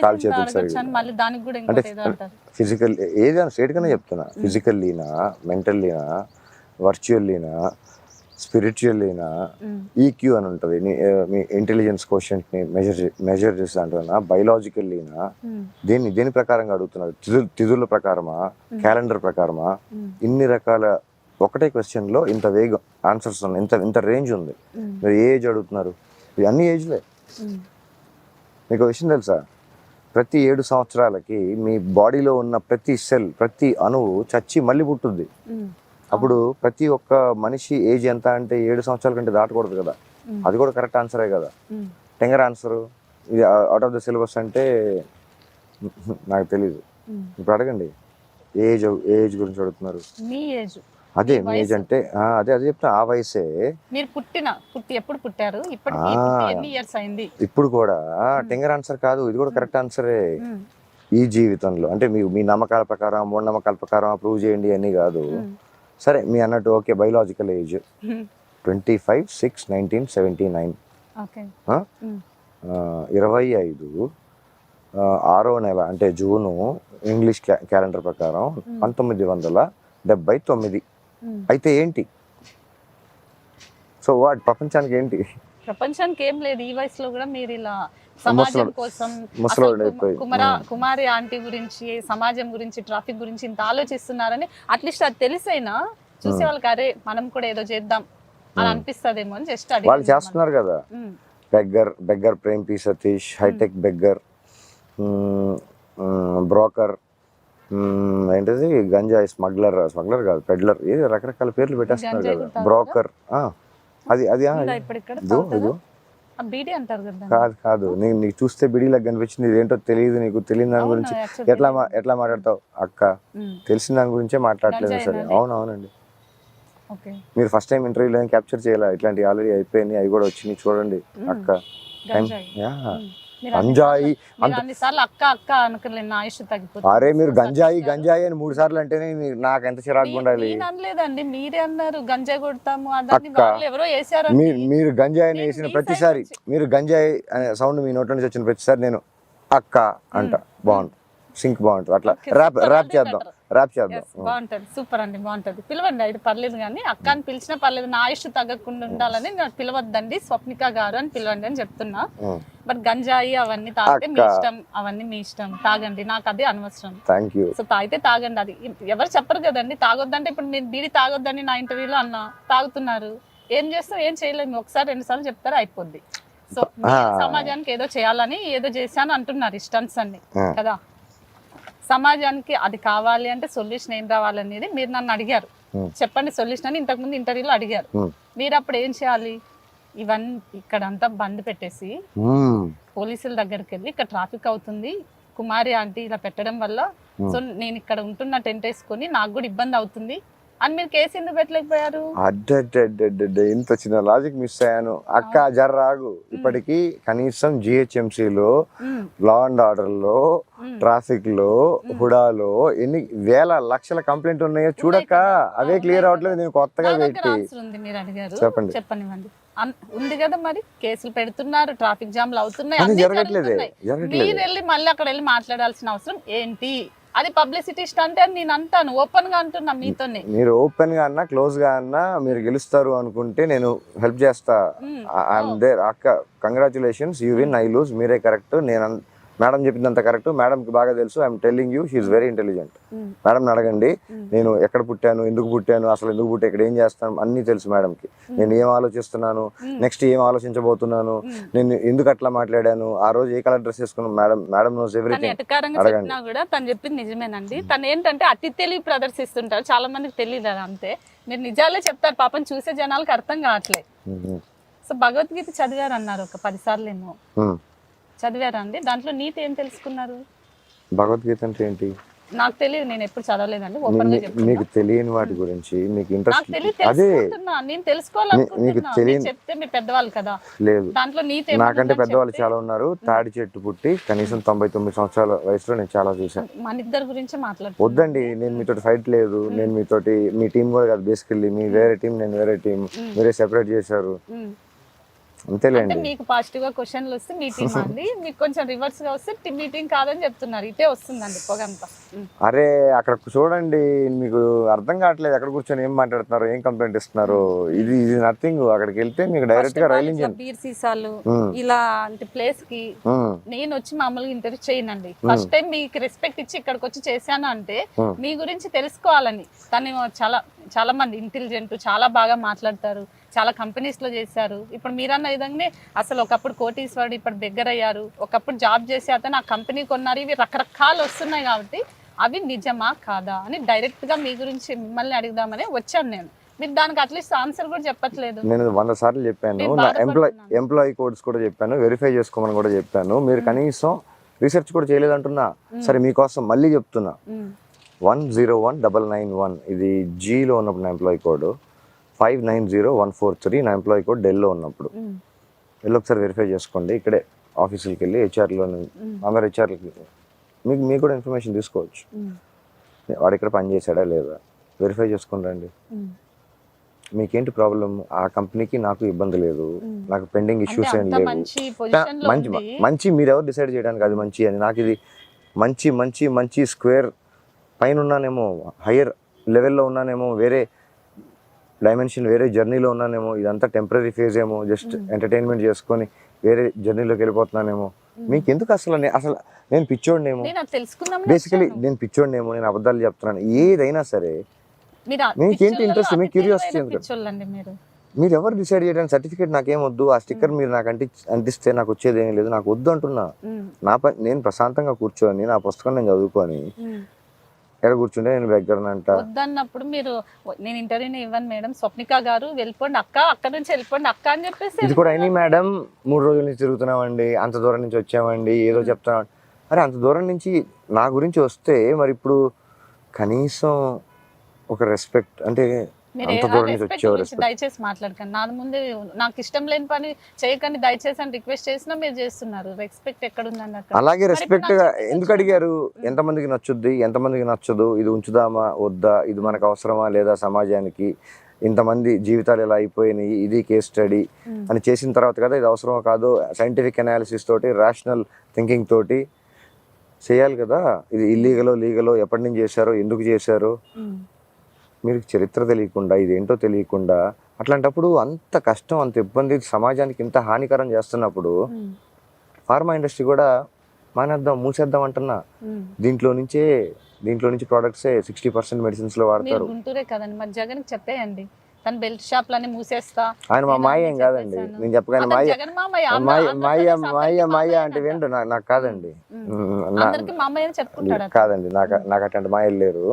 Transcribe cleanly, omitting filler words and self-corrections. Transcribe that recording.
Call చేతులు సరిగ్గా అంటే ఫిజికల్ ఏదైనా స్టేట్ కన్నా చెప్తున్నా, ఫిజికల్లీనా, మెంటల్లీనా, వర్చువల్లీనా, స్పిరిచువల్లీనా, ఈక్యూ అని ఉంటుంది మీ ఇంటెలిజెన్స్ కోషెంట్ని మెజర్ చేస్తా అంటున్నా, బయలాజికల్లీనా, దేని ప్రకారంగా అడుగుతున్నారు, తిథుల ప్రకారమా, క్యాలెండర్ ప్రకారమా, ఇన్ని రకాల ఒకటే క్వశ్చన్లో ఇంత వేగం ఆన్సర్స్ ఉన్నాయి, ఇంత రేంజ్ ఉంది. మీరు ఏ ఏజ్ అడుగుతున్నారు? ఇది అన్ని ఏజ్లే. మీకు విషయం తెలుసా, ప్రతి 7 సంవత్సరాలకి మీ బాడీలో ఉన్న ప్రతి సెల్, ప్రతి అణువు చచ్చి మళ్ళీ పుట్టుద్ది. అప్పుడు ప్రతి ఒక్క మనిషి ఏజ్ ఎంత అంటే 7 సంవత్సరాల కంటే దాటకూడదు కదా. అది కూడా కరెక్ట్ ఆన్సరే కదా. టెంగర్ ఆన్సరు ఇది అవుట్ ఆఫ్ ద సిలబస్ అంటే నాకు తెలీదు. ఇప్పుడు అడగండి, ఏజ్ గురించి అడుగుతున్నారు. అదే మీ ఏజ్ అంటే అదే చెప్తా, ఆ వయసే. మీరు ఎప్పుడు పుట్టారు? ఇప్పుడు కూడా టెంగర్ ఆన్సర్ కాదు, ఇది కూడా కరెక్ట్ ఆన్సరే. ఈ జీవితంలో అంటే మీ నమ్మకాల ప్రకారం, మూఢనమ్మకాల ప్రకారం ప్రూవ్ చేయండి అని కాదు. సరే మీ అన్నట్టు ఓకే, బయలాజికల్ ఏజ్ 25/6/1979, 25/6 నెల అంటే జూను ఇంగ్లీష్ క్యాలెండర్ ప్రకారం 1979. అయితే ఏంటి? సో వాట్ ప్రపంచానికి ఏంటి? ప్రపంచానికి ఏం లేదు. ఈ వయసులో కూడా మీరు ఇలా సమాజం కోసం, కుమారి ఆంటీ గురించి, సమాజం గురించి, ట్రాఫిక్ గురించి ఇంత ఆలోచిస్తున్నారని అట్లీస్ట్ అది తెలిసైనా చూసే వాళ్ళకి అరే మనం కూడా ఏదో చేద్దాం అని అనిపిస్తుందేమో అని జస్ట్ అడిగి వాళ్ళు చేస్తున్నారు కదా. Beggar Prem P Satish, hitech beggar, broker, ఏంటిది గంజాయి స్మగ్లర్ కాదు పెడ్లర్, ఏది రకరకాల పేర్లు పెట్టేస్తున్నారు కదా. బ్రోకర్ అది కాదు. నీకు చూస్తే బిడీలకు కనిపించింది, ఇదేంటో తెలియదు, నీకు తెలియని దాని గురించి ఎట్లా మాట్లాడతావు అక్క? తెలిసిన దాని గురించే మాట్లాడలేదు. సరే అవునండి, మీరు ఫస్ట్ టైం ఇంటర్వ్యూలో క్యాప్చర్ చేయాలి. ఇట్లాంటి ఆల్రెడీ అయిపోయినాయి, అవి కూడా వచ్చినాయి చూడండి అక్క. గంజాయి అరే మీరు గంజాయి అని 3 సార్లు అంటేనే నాకు ఎంత చిరాకు ఉండాలి. మీరే అన్నారు గంజాయి కొడతాము. మీరు గంజాయి వేసిన ప్రతిసారి, మీరు గంజాయి అనే సౌండ్ మీ నోట్ల నుంచి వచ్చిన ప్రతిసారి నేను అక్క అంట. బాగుంటుంది, సింక్ బాగుంటుంది. అట్లా ర్యాప్ చేద్దాం. బాగుంటది, సూపర్ అండి, బాగుంటది. పిలవండి, అయితే పర్లేదు, కానీ అక్క అని పిలిచినా పర్లేదు, నా ఆయుష్ తగ్గకుండా ఉండాలని పిలవద్దండి, స్వప్నిక గారు అని పిలవండి అని చెప్తున్నా. బట్ గంజాయి అవన్నీ తాగితే మీ ఇష్టం, అవన్నీ మీ ఇష్టం, తాగండి, నాకు అది అనవసరం. సో తాగితే తాగండి, అది ఎవరు చెప్పరు కదండి తాగొద్దంటే. ఇప్పుడు మీరు బీడి తాగొద్దని నా ఇంటర్వ్యూలో అన్నా, తాగుతున్నారు, ఏం చేస్తాం, ఏం చేయలేము. ఒకసారి 2 సార్లు చెప్తారు అయిపోద్ది. సో సమాజానికి ఏదో చేయాలని ఏదో చేశాను అంటున్నారు, ఇష్టాన్స్ అన్ని కదా. సమాజానికి అది కావాలి అంటే సొల్యూషన్ ఏం రావాలనేది మీరు నన్ను అడిగారు, చెప్పండి సొల్యూషన్ అని ఇంతకుముందు ఇంటర్వ్యూలో అడిగారు. మీరు అప్పుడు ఏం చేయాలి? ఇవన్నీ ఇక్కడంతా బంద్ పెట్టేసి పోలీసుల దగ్గరికి వెళ్ళి, ఇక్కడ ట్రాఫిక్ అవుతుంది, కుమారి ఆంటీ ఇలా పెట్టడం వల్ల, సో నేను ఇక్కడ ఉంటున్న టెంట్ వేసుకొని నాకు కూడా ఇబ్బంది అవుతుంది అని మీరు కేసు ఎందుకు పెట్టలేకపోయారు? ఇంత చిన్న లాజిక్ మిస్ అయ్యాను అక్క. జర్రాగు, ఇప్పటికి కనీసం జిహెచ్ఎంసీలో, లా అండ్ ఆర్డర్ లో, ట్రాఫిక్ లో, హుడాలో ఎన్ని వేల లక్షల కంప్లైంట్ ఉన్నాయో చూడక్క. అవే క్లియర్ అవట్లేదు. నేను కొత్తగా పెట్టి చెప్పండి ఉంది కదా, మరి కేసులు పెడుతున్నారు, ట్రాఫిక్ జామ్లు అవుతున్నాయి, జరగట్లేదే. మీరు వెళ్ళి మళ్ళీ అక్కడ వెళ్ళి మాట్లాడాల్సిన అవసరం ఏంటి? అది పబ్లిసిటీ స్టంట్ అని నేను అంటాను, ఓపెన్ గా అంటున్నా మీతోనే. మీరు ఓపెన్ గా అన్నా, క్లోజ్ గా అన్నా, మీరు గెలుస్తారు అనుకుంటే నేను హెల్ప్ చేస్తా. ఐఎమ్ దేర్ అక్క. Congratulations, you win, I lose. మీరే కరెక్ట్. నేను మేడం చెప్పిందంత కరెక్ట్. మేడంకి బాగా తెలుసు. I'm telling you, she's very intelligent. Madam అడగండి, నేను ఎక్కడ పుట్టాను, ఎందుకు పుట్టాను, అసలు ఎందుకు పుట్టా, ఇక్కడ ఏం చేస్తాను, అన్ని తెలుసు మేడంకి. నేను ఏం ఆలోచిస్తున్నాను, నెక్స్ట్ ఏం ఆలోచించబోతున్నాను, నేను ఎందుకు అట్లా మాట్లాడాను, ఆ రోజు ఏ కలర్ డ్రెస్ వేసుకున్నాను, మేడం నోస్ ఎవ్రీథింగ్. చెప్పినా కూడా తను చెప్పింది నిజమేనండి. తను ఏంటంటే అతి తెలివి ప్రదర్శిస్తుంటారు, చాలా మందికి తెలియదు అది. అంతే, మీరు నిజాలే చెప్తారు, పాపం చూసే జనాలకు అర్థం కావట్లేదు. సో భగవద్గీత చదివారు అన్నారు ఒక 10 సార్లు ఏమో, చదివారా అండి? దాంట్లో నీతి ఏం తెలుసుకున్నారు? భగవద్గీత అంటే ఏంటి నాకు తెలియదు, నేను ఎప్పుడు చదవలేదండి. మీకు తెలియని వాటి గురించి మీకు ఇంట్రెస్ట్ అదే నేను తెలుసుకోవాలనుకుంటున్నా. చెప్తే మీ పెద్దవాళ్ళు కదా, లేదు దాంట్లో నీతి. నాకంటే పెద్దవాళ్ళు చాలా ఉన్నారు. తాడి చెట్టు పుట్టి కనీసం 99 సంవత్సరాల వయసులో నేను చాలా చూసాను. మన ఇద్దరు గురించి మాట్లాడు. వద్దండి, నేను మీతో ఫైట్ లేదు. నేను మీతోటి, మీ టీం కూడా కాదు బేసికల్లీ. మీ వేరే టీం, నేను వేరే టీం, మీరే సెపరేట్ చేశారు. అంటే అంతేలేండి. మీకు పాజిటివ్ గా క్వశ్చన్లు వస్తే మీ టీం అండి, మీకు కొంచెం రివర్స్ గా వస్తే మీ టీం కాదని చెప్తున్నారు. ఇటే వస్తుందండి పొగంతా. అరే అక్కడ చూడండి, మీకు అర్థం కావట్లేదు ఎక్కడ కూర్చొని ఏం మాట్లాడుతున్నారు, ఏం కంప్లైంట్ ఇస్తున్నారు. ఇది నథింగ్. అక్కడికి వెళ్తే మీకు డైరెక్ట్ గా రైల్ ఇంజిన్ బీర్ సీసాలు ఇలా అంటే ప్లేస్ కి నేను వచ్చి మామూలుగా ఇంటర్వ్యూ చేయనండి. ఫస్ట్ టైం మీకు రెస్పెక్ట్ ఇచ్చి ఇక్కడికి వచ్చి చేశాను అంటే మీ గురించి తెలుసుకోవాలని. తను చాలా మంది ఇంటెలిజెంట్, చాలా బాగా మాట్లాడతారు, చాలా కంపెనీస్ లో చేశారు. ఇప్పుడు మీరన్న విధంగానే అసలు ఒకప్పుడు కోటీశ్వరుడు, ఇప్పుడు బెగ్గర్ అయ్యారు. ఒకప్పుడు జాబ్ చేసే అతను ఆ కంపెనీ కొన్నారు. ఇవి రకరకాలు వస్తున్నాయి కాబట్టి అవి నిజమా కాదా అని డైరెక్ట్ గా మీ గురించి మిమ్మల్ని అడుగుదామని వచ్చాను నేను. మీరు దానికి అట్లీస్ట్ ఆన్సర్ కూడా చెప్పట్లేదు. నేను 100 సార్లు చెప్పాను, నా ఎంప్లాయీ కోడ్స్ కూడా చెప్పాను, వెరిఫై చేసుకోమని కూడా చెప్పాను. మీరు కనీసం రీసెర్చ్ కూడా చేయలేదంటున్నా. సరే మీకోసం మళ్ళీ చెప్తున్నా, 101991 ఇది జీలో ఉన్నప్పుడు నా ఎంప్లాయీ కోడ్, 590143 నా ఎంప్లాయీ కోడ్ డెల్లో ఉన్నప్పుడు. వెళ్ళి ఒకసారి వెరిఫై చేసుకోండి. ఇక్కడే ఆఫీసులకి వెళ్ళి హెచ్ఆర్లో అందరు హెచ్ఆర్లకి మీకు కూడా ఇన్ఫర్మేషన్ తీసుకోవచ్చు. వాడు ఇక్కడ పని చేశాడా లేదా వెరిఫై చేసుకుని రండి. మీకేంటి ప్రాబ్లం? ఆ కంపెనీకి నాకు ఇబ్బంది లేదు, నాకు పెండింగ్ ఇష్యూస్ ఏం లేవు. మంచి మీరెవరు డిసైడ్ చేయడానికి అది మంచి అని. నాకు ఇది మంచి స్క్వేర్ పైన ఉన్నానేమో, హయ్యర్ లెవెల్లో ఉన్నానేమో, వేరే డైమెన్షన్, వేరే జర్నీలో ఉన్నానేమో, ఇదంతా టెంపరీ ఫేజ్ ఏమో, జస్ట్ ఎంటర్టైన్మెంట్ చేసుకొని వేరే జర్నీలోకి వెళ్ళిపోతున్నానేమో. మీకు ఎందుకు అసలు నేను పిచ్చోడినేమో, బేసికలీ నేను పిచ్చోడినేమో, నేను అబద్ధాలు చెప్తున్నాను. ఏదైనా సరే మీకేంటి ఇంట్రెస్ట్, మీకు క్యూరియాసిటీ ఎందుకు? మీరు ఎవరు డిసైడ్ చేయడానికి? సర్టిఫికేట్ నాకేం వద్దు, ఆ స్టిక్కర్ మీరు నాకు అంటిస్తే నాకు వచ్చేది ఏం లేదు, నాకు వద్దు అంటున్నా. నా పని నేను ప్రశాంతంగా కూర్చొని నా పుస్తకం నేను చదువుకొని ఎక్కడ కూర్చుంటే నేను దగ్గరనంట. వద్దన్నప్పుడు మీరు నేను ఇంటర్వ్యూని ఇవ్వను మేడం, స్వప్నిక గారు వెళ్ళిపోండి అక్క, అక్కడ నుంచి వెళ్ళిపోండి అక్క అని చెప్పేసి. ఇది కూడా అయినా మేడం, 3 రోజుల నుంచి తిరుగుతున్నామండి, అంత దూరం నుంచి వచ్చామండి, ఏదో చెప్తున్నాం. అరే అంత దూరం నుంచి నా గురించి వస్తే మరి ఇప్పుడు కనీసం ఒక రెస్పెక్ట్ అంటే అంత దూరం నుంచి వచ్చేవారు రెస్పెక్ట్. దయచేసి మాట్లాడకండి నా ముందే. నాకు ఇష్టం లేని పని చేయకండి దయచేసి అని రిక్వెస్ట్ చేసినా మీరు చేస్తున్నారు. రెస్పెక్ట్ ఎక్కడ ఉందండి అక్కడ? అలాగే రెస్పెక్ట్ ఎందుకు అడిగారు? ఎంతమందికి నచ్చుద్ది, ఎంతమందికి నచ్చదు, ఇది ఉంచుదామా వద్దా, ఇది మనకు అవసరమా లేదా సమాజానికి, ఇంతమంది జీవితాలు ఎలా అయిపోయినాయి, ఇది కేస్ స్టడీ అని చేసిన తర్వాత కదా ఇది అవసరమో కాదో సైంటిఫిక్ అనాలిసిస్ తోటి, రేషనల్ థింకింగ్ తోటి చేయాలి కదా. ఇది ఇల్లీగలో లీగలో ఎప్పటి నుంచి చేశారో, ఎందుకు చేశారో, మీరు చరిత్ర తెలియకుండా, ఇదేంటో తెలియకుండా, అట్లాంటప్పుడు అంత కష్టం, అంత ఇబ్బంది, సమాజానికి ఇంత హానికరం చేస్తున్నప్పుడు ఫార్మా ఇండస్ట్రీ కూడా మానేద్దాం, మూసేద్దాం అంటున్నా. దీంట్లో నుంచి ప్రోడక్ట్సే 60% మెడిసిన్స్ లో వాడతారు. గుంటూరే కదండి, మరి జగన్ చెప్పేయండి తన బెల్ట్ షాప్లన్నీ మూసేస్తా. ఆయన మా మాయ ఏం కాదండి, నేను చెప్పగానే మాయ అంటే ఏంటో నాకు కాదండి, చెప్పుకుంటాడు. కాదండి, నాకు అట్లాంటి మాయలు లేరు.